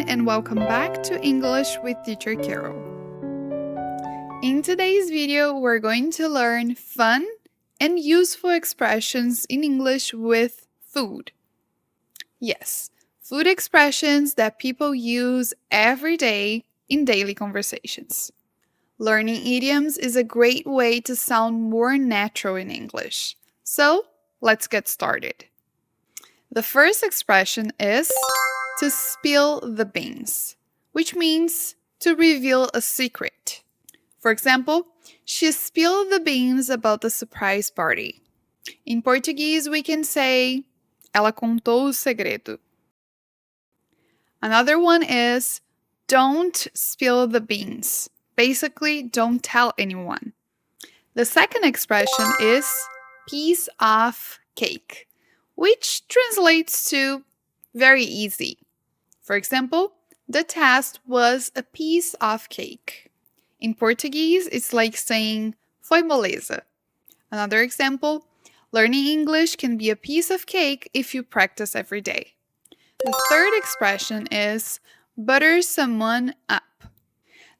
and welcome back to English with Teacher Karol. In today's video, we're going to learn fun and useful expressions in English with food. Yes, food expressions that people use every day in daily conversations. Learning idioms is a great way to sound more natural in English. So, let's get started. The first expression is to spill the beans, which means to reveal a secret. For example, she spilled the beans about the surprise party. In Portuguese, we can say, ela contou o segredo. Another one is, don't spill the beans. Basically, don't tell anyone. The second expression is piece of cake, which translates to very easy. For example, the test was a piece of cake. In Portuguese, it's like saying foi moleza. Another example, learning English can be a piece of cake if you practice every day. The third expression is butter someone up.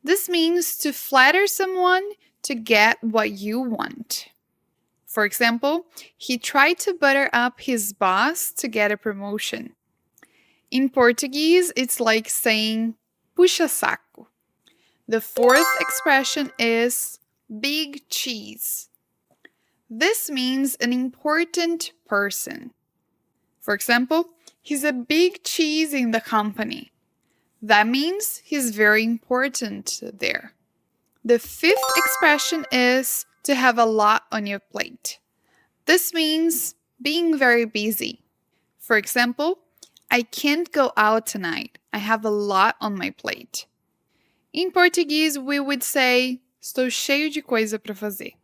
This means to flatter someone to get what you want. For example, he tried to butter up his boss to get a promotion. In Portuguese, it's like saying puxa saco. The fourth expression is big cheese. This means an important person. For example, he's a big cheese in the company. That means he's very important there. The fifth expression is to have a lot on your plate. This means being very busy. For example, I can't go out tonight. I have a lot on my plate. In Portuguese, we would say, estou cheio de coisa para fazer.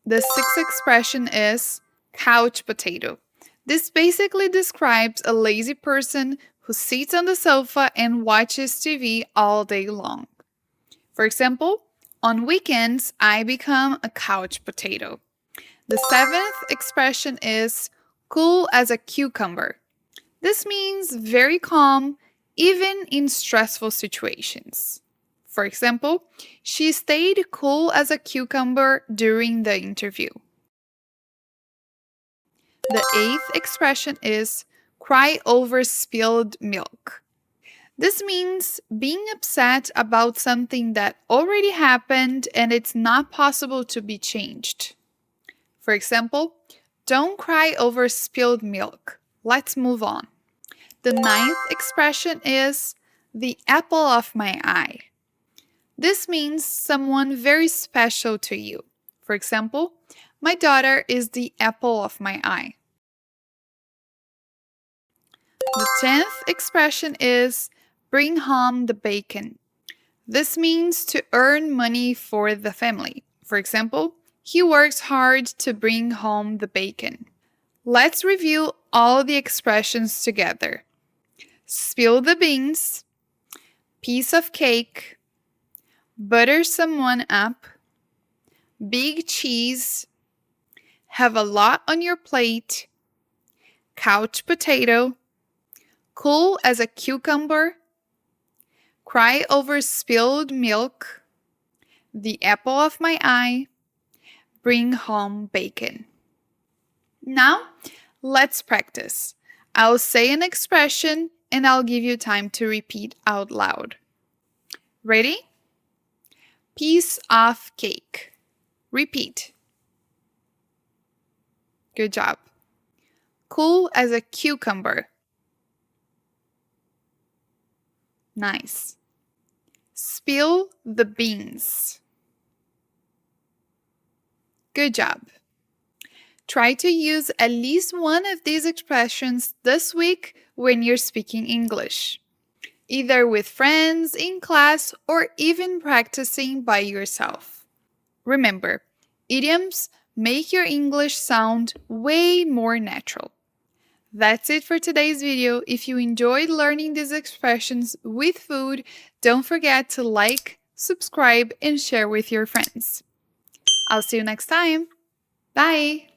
The sixth expression is couch potato. This basically describes a lazy person who sits on the sofa and watches TV all day long. For example, on weekends, I become a couch potato. The seventh expression is cool as a cucumber. This means very calm, even in stressful situations. For example, she stayed cool as a cucumber during the interview. The eighth expression is cry over spilled milk. This means being upset about something that already happened and it's not possible to be changed. For example, don't cry over spilled milk. Let's move on. The ninth expression is the apple of my eye. This means someone very special to you. For example, my daughter is the apple of my eye. The 10th expression is bring home the bacon. This means to earn money for the family. For example, he works hard to bring home the bacon. Let's review all the expressions together. Spill the beans, piece of cake, butter someone up, big cheese, have a lot on your plate, couch potato, cool as a cucumber, cry over spilled milk, the apple of my eye, bring home bacon. Now, let's practice. I'll say an expression and I'll give you time to repeat out loud. Ready? Piece of cake. Repeat. Good job. Cool as a cucumber. Nice. Spill the beans. Good job. Try to use at least one of these expressions this week when you're speaking English, either with friends, in class, or even practicing by yourself. Remember, idioms make your English sound way more natural. That's it for today's video. If you enjoyed learning these expressions with food, don't forget to like, subscribe, and share with your friends. I'll see you next time. Bye!